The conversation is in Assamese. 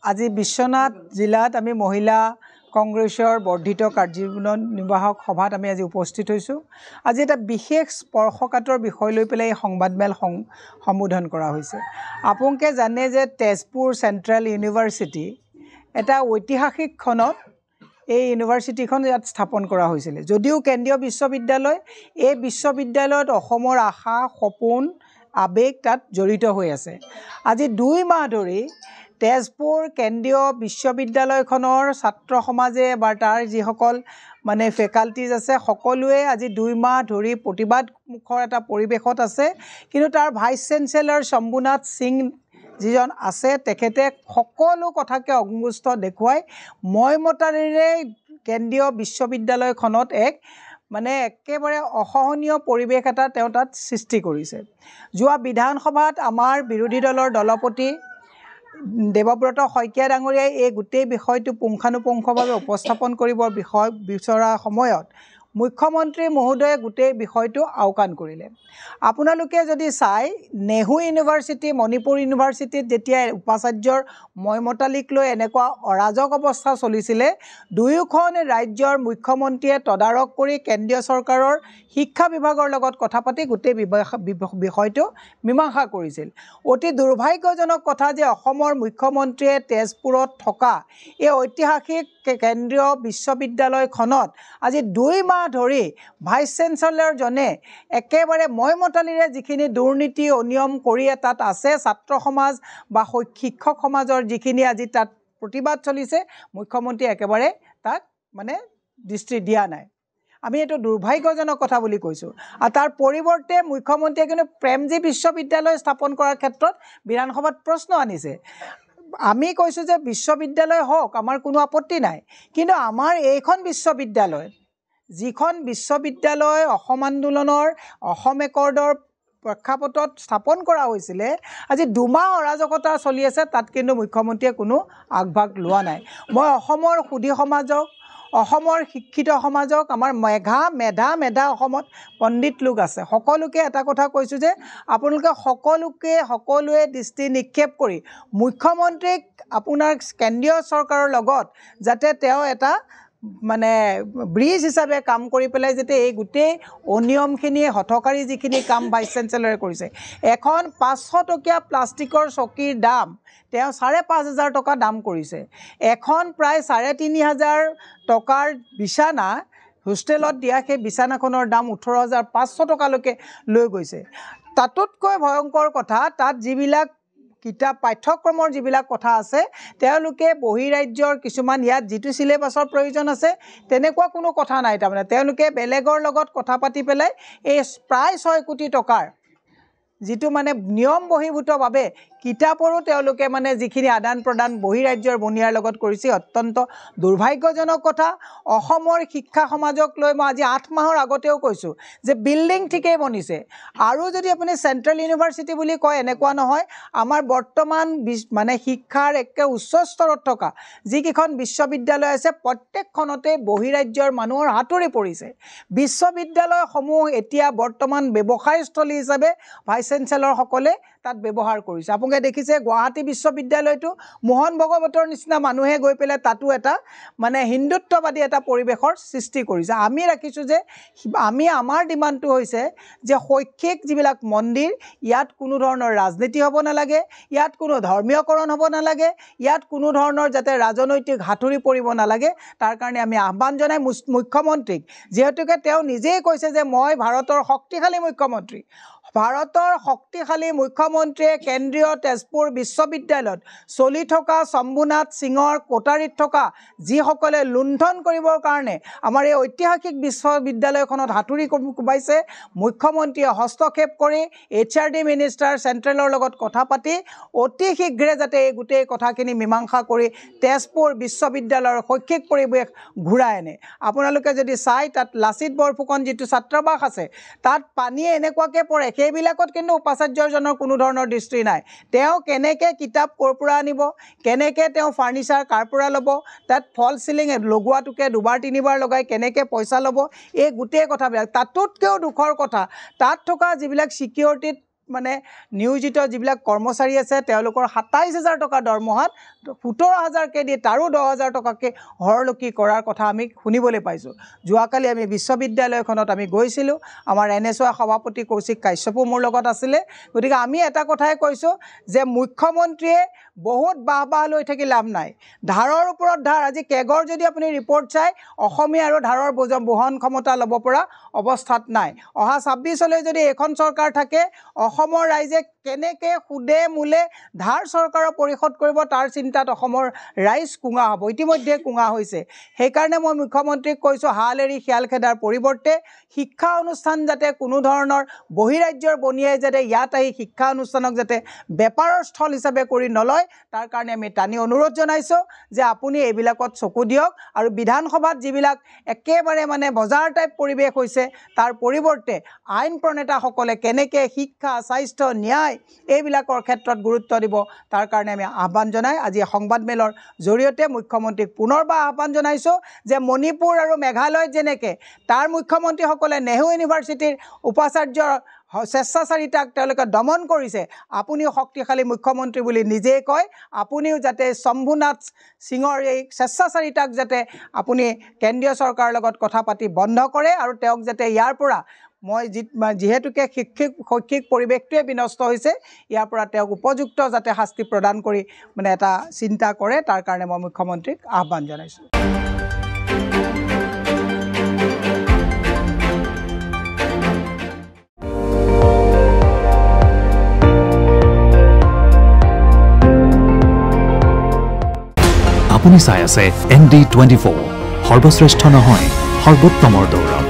আজি বিশ্বনাথ জিলাত আমি মহিলা কংগ্ৰেছৰ বৰ্ধিত কাৰ্যনিৰ্বাহক সভাত আমি আজি উপস্থিত হৈছোঁ। আজি এটা বিশেষ স্পৰ্শকাতৰ বিষয় লৈ পেলাই সংবাদমেল সম্বোধন কৰা হৈছে। আপোনালোকে জানে যে তেজপুৰ চেণ্ট্ৰেল ইউনিভাৰ্চিটি এটা ঐতিহাসিক ক্ষণত এই ইউনিভাৰ্চিটিখন ইয়াত স্থাপন কৰা হৈছিল। যদিও কেন্দ্ৰীয় বিশ্ববিদ্যালয়, এই বিশ্ববিদ্যালয়ত অসমৰ আশা সপোন আবেগ তাত জড়িত হৈ আছে। আজি 2 মাহ ধৰি তেজপুৰ কেন্দ্ৰীয় বিশ্ববিদ্যালয়খনৰ ছাত্ৰ সমাজে বা তাৰ যিসকল ফেকাল্টিজ আছে সকলোৱে আজি 2 মাহ ধৰি প্ৰতিবাদমুখৰ এটা পৰিৱেশত আছে। কিন্তু তাৰ ভাইচ চেঞ্চেলৰ শম্ভুনাথ সিং যিজন আছে তেখেতে সকলো কথাকে অংগুষ্ঠ দেখুৱাই মইমতাৰিৰে কেন্দ্ৰীয় বিশ্ববিদ্যালয়খনত এক একেবাৰে অসহনীয় পৰিৱেশ এটা তেওঁ তাত সৃষ্টি কৰিছে। যোৱা বিধানসভাত আমাৰ বিৰোধী দলৰ দলপতি দেৱব্ৰত শইকীয়া ডাঙৰীয়াই এই গোটেই বিষয়টো পুংখানুপুংখভাৱে উপস্থাপন কৰিবৰ বিষয় বিচৰা সময়ত মুখ্যমন্ত্ৰী মহোদয়ে গোটেই বিষয়টো আওকাণ কৰিলে। আপোনালোকে যদি চাই নেহৰু ইউনিভাৰ্চিটি, মণিপুৰ ইউনিভাৰ্চিটিত যেতিয়া উপাচাৰ্যৰ মইমতালিক লৈ এনেকুৱা অৰাজক অৱস্থা চলিছিলে, দুয়োখন ৰাজ্যৰ মুখ্যমন্ত্ৰীয়ে তদাৰক কৰি কেন্দ্ৰীয় চৰকাৰৰ শিক্ষা বিভাগৰ লগত কথা পাতি গোটেই বিষয়টো মীমাংসা কৰিছিল। অতি দুৰ্ভাগ্যজনক কথা যে অসমৰ মুখ্যমন্ত্ৰীয়ে তেজপুৰত থকা এই ঐতিহাসিক কেন্দ্ৰীয় বিশ্ববিদ্যালয়খনত আজি 2 মাহ ধৰি ভাইচ চেঞ্চেলৰজনে একেবাৰে মইমতালিৰে যিখিনি দুৰ্নীতি অনিয়ম কৰি তাত আছে, ছাত্ৰ সমাজ বা শিক্ষক সমাজৰ যিখিনি আজি তাত প্ৰতিবাদ চলিছে, মুখ্যমন্ত্ৰীয়ে একেবাৰে তাক দৃষ্টি দিয়া নাই। আমি এইটো দুৰ্ভাগ্যজনক কথা বুলি কৈছোঁ। আৰু তাৰ পৰিৱৰ্তে মুখ্যমন্ত্ৰীয়ে কিন্তু প্ৰেমজী বিশ্ববিদ্যালয় স্থাপন কৰাৰ ক্ষেত্ৰত বিধানসভাত প্ৰশ্ন আনিছে। আমি কৈছোঁ যে বিশ্ববিদ্যালয় হওক, আমাৰ কোনো আপত্তি নাই, কিন্তু আমাৰ এইখন বিশ্ববিদ্যালয়, যিখন বিশ্ববিদ্যালয় অসম আন্দোলনৰ অসম একৰ্ডৰ প্ৰেক্ষাপটত স্থাপন কৰা হৈছিলে, আজি 2 মাহ অৰাজকতা চলি আছে, তাত কিন্তু মুখ্যমন্ত্ৰীয়ে কোনো আগভাগ লোৱা নাই। মই অসমৰ সুধী সমাজক, অসমৰ শিক্ষিত সমাজক, আমাৰ মেধা অসমত পণ্ডিত লোক আছে, সকলোকে এটা কথা কৈছোঁ যে আপোনালোকে সকলোৱে দৃষ্টি নিক্ষেপ কৰি মুখ্যমন্ত্ৰীক আপোনাৰ কেন্দ্ৰীয় চৰকাৰৰ লগত যাতে তেওঁ এটা ব্ৰিজ হিচাপে কাম কৰি পেলাই যাতে এই গোটেই অনিয়মখিনি হঠকাৰী যিখিনি কাম ভাইচ চেঞ্চেলৰে কৰিছে। এখন 500 টকীয়া প্লাষ্টিকৰ চকীৰ দাম তেওঁ 5,500 টকা দাম কৰিছে। এখন প্ৰায় 3,500 টকাৰ বিছানা হোষ্টেলত দিয়া সেই বিছানাখনৰ দাম 18,500 টকালৈকে লৈ গৈছে। তাতোতকৈ ভয়ংকৰ কথা, তাত যিবিলাক কিতাপ পাঠ্যক্ৰমৰ যিবিলাক কথা আছে, তেওঁলোকে বহিৰাজ্যৰ কিছুমান ইয়াত যিটো চিলেবাছৰ প্ৰয়োজন আছে তেনেকুৱা কোনো কথা নাই। তেওঁলোকে বেলেগৰ লগত কথা পাতি পেলাই এই প্ৰায় 6 কোটি টকাৰ যিটো নিয়ম বহিৰ্ভূতভাৱে কিতাপৰো তেওঁলোকে যিখিনি আদান প্ৰদান বহিৰাজ্যৰ বনিয়াৰ লগত কৰিছে, অত্যন্ত দুৰ্ভাগ্যজনক কথা। অসমৰ শিক্ষা সমাজক লৈ মই আজি 8 মাহৰ আগতেও কৈছোঁ যে বিল্ডিং ঠিকেই বনিছে, আৰু যদি আপুনি চেণ্ট্ৰেল ইউনিভাৰ্চিটি বুলি কয় এনেকুৱা নহয়। আমাৰ বৰ্তমান শিক্ষাৰ একে উচ্চ স্তৰত থকা যিকেইখন বিশ্ববিদ্যালয় আছে, প্ৰত্যেকখনতে বহিৰাজ্যৰ মানুহৰ হাতুৰি পৰিছে। বিশ্ববিদ্যালয়সমূহ এতিয়া বৰ্তমান ব্যৱসায়স্থলী হিচাপে ভাইচ চেঞ্চেলৰসকলে তাত ব্যৱহাৰ কৰিছে। আপোনালোকে দেখিছে গুৱাহাটী বিশ্ববিদ্যালয়টো মোহন ভগৱতৰ নিচিনা মানুহে গৈ পেলাই তাতো এটা হিন্দুত্ববাদী এটা পৰিৱেশৰ সৃষ্টি কৰিছে। আমি ৰাখিছোঁ যে আমাৰ ডিমাণ্ডটো হৈছে যে শৈক্ষিক যিবিলাক মন্দিৰ, ইয়াত কোনো ধৰণৰ ৰাজনীতি হ'ব নালাগে, ইয়াত কোনো ধৰ্মীয়কৰণ হ'ব নালাগে, ইয়াত কোনো ধৰণৰ যাতে ৰাজনৈতিক হাতুৰি পৰিব নালাগে। তাৰ কাৰণে আমি আহ্বান জনাই মুখ্যমন্ত্ৰীক, যিহেতুকে তেওঁ নিজেই কৈছে যে মই ভাৰতৰ শক্তিশালী মুখ্যমন্ত্ৰী, ভাৰতৰ শক্তিশালী মুখ্যমন্ত্ৰীয়ে কেন্দ্ৰীয় তেজপুৰ বিশ্ববিদ্যালয়ত চলি থকা শম্ভুনাথ সিঙৰ কোটাৰীত থকা যিসকলে লুণ্ঠন কৰিবৰ কাৰণে আমাৰ এই ঐতিহাসিক বিশ্ববিদ্যালয়খনত হাতুৰি কোবাইছে, মুখ্যমন্ত্ৰীয়ে হস্তক্ষেপ কৰি HRD মিনিষ্টাৰ চেণ্ট্ৰেলৰ লগত কথা পাতি অতি শীঘ্ৰে যাতে এই গোটেই কথাখিনি মীমাংসা কৰি তেজপুৰ বিশ্ববিদ্যালয়ৰ শৈক্ষিক পৰিৱেশ ঘূৰাই আনে। আপোনালোকে যদি চাই তাত লাচিত বৰফুকন যিটো ছাত্ৰাবাস আছে, তাত পানীয়ে এনেকুৱাকৈ পৰে, সেইবিলাকত কিন্তু উপাচাৰ্যজনৰ কোনো ধৰণৰ দৃষ্টি নাই। তেওঁ কেনেকৈ কিতাপ ক'ৰ পৰা আনিব, কেনেকৈ তেওঁ ফাৰ্নিচাৰ কাৰ পৰা ল'ব, তাত ফল চিলিং লগোৱাটোকে 2-3বাৰ লগাই কেনেকৈ পইচা ল'ব, এই গোটেই কথাবিলাক। তাতোতকৈও দুখৰ কথা, তাত থকা যিবিলাক ছিকিউৰিটিত নিয়োজিত যিবিলাক কৰ্মচাৰী আছে, তেওঁলোকৰ 27,000 টকা দৰমহাত 17,000কে দিয়ে তাৰো 10,000 টকাকৈ হৰলকি কৰাৰ কথা আমি শুনিবলৈ পাইছোঁ। যোৱাকালি আমি বিশ্ববিদ্যালয়খনত আমি গৈছিলোঁ, আমাৰ NSY সভাপতি কৌশিক কাশ্যপো মোৰ লগত আছিলে। গতিকে আমি এটা কথাই কৈছোঁ যে মুখ্যমন্ত্ৰীয়ে বহুত বাহ লৈ থাকি লাভ নাই। ধাৰৰ ওপৰত ধাৰ, আজি কেগৰ যদি আপুনি ৰিপৰ্ট চাই অসমীয়া আৰু ধাৰৰ বহন ক্ষমতা ল'ব পৰা অৱস্থাত নাই। অহা 26লৈ যদি এখন চৰকাৰ থাকে, অসমৰ ৰাইজে কেনেকৈ সুদে মূলে ধাৰ চৰকাৰৰ পৰিশোধ কৰিব তাৰ চিন্তাত অসমৰ ৰাইজ কুঙা হ'ব, ইতিমধ্যে কুঙা হৈছে। সেইকাৰণে মই মুখ্যমন্ত্ৰীক কৈছোঁ, হাল এৰি শিয়াল খেদাৰ পৰিৱৰ্তে শিক্ষা অনুষ্ঠান যাতে কোনো ধৰণৰ বহিৰাজ্যৰ বনিয়াই যাতে ইয়াত আহি শিক্ষা অনুষ্ঠানক যাতে বেপাৰৰ স্থল হিচাপে কৰি নলয়, তাৰ কাৰণে আমি টানি অনুৰোধ জনাইছোঁ যে আপুনি এইবিলাকত চকু দিয়ক আৰু বিধানসভাত যিবিলাক একেবাৰে মানে বজাৰ টাইপ পৰিৱেশ হৈছে তাৰ পৰিৱৰ্তে আইন প্ৰণেতাসকলে কেনেকৈ শিক্ষা, স্বাস্থ্য, ন্যায় এইবিলাকৰ ক্ষেত্ৰত গুৰুত্ব দিব তাৰ কাৰণে আমি আহ্বান জনাই আজি সংবাদমেলৰ জৰিয়তে মুখ্যমন্ত্ৰীক পুনৰবাৰ আহ্বান জনাইছোঁ যে মণিপুৰ আৰু মেঘালয়ত যেনেকৈ তাৰ মুখ্যমন্ত্ৰীসকলে নেহৰু ইউনিভাৰ্চিটিৰ উপাচাৰ্য স্বেচ্ছাচাৰিতাক তেওঁলোকে দমন কৰিছে, আপুনিও শক্তিশালী মুখ্যমন্ত্ৰী বুলি নিজেই কয়, আপুনিও যাতে শম্ভুনাথ সিঙৰ এই স্বেচ্ছাচাৰিতাক যাতে আপুনি কেন্দ্ৰীয় চৰকাৰৰ লগত কথা পাতি বন্ধ কৰে আৰু তেওঁক যাতে ইয়াৰ পৰা যিহেতুকে শৈক্ষিক পৰিৱেশটোৱে বিনষ্ট হৈছে, ইয়াৰ পৰা তেওঁক উপযুক্ত যাতে শাস্তি প্ৰদান কৰি মানে এটা চিন্তা কৰে, তাৰ কাৰণে মই মুখ্যমন্ত্ৰীক আহ্বান জনাইছোঁ। আপুনি চাই আছে ND24, সৰ্বশ্ৰেষ্ঠ নহয় সৰ্বোত্তমৰ দৌৰত।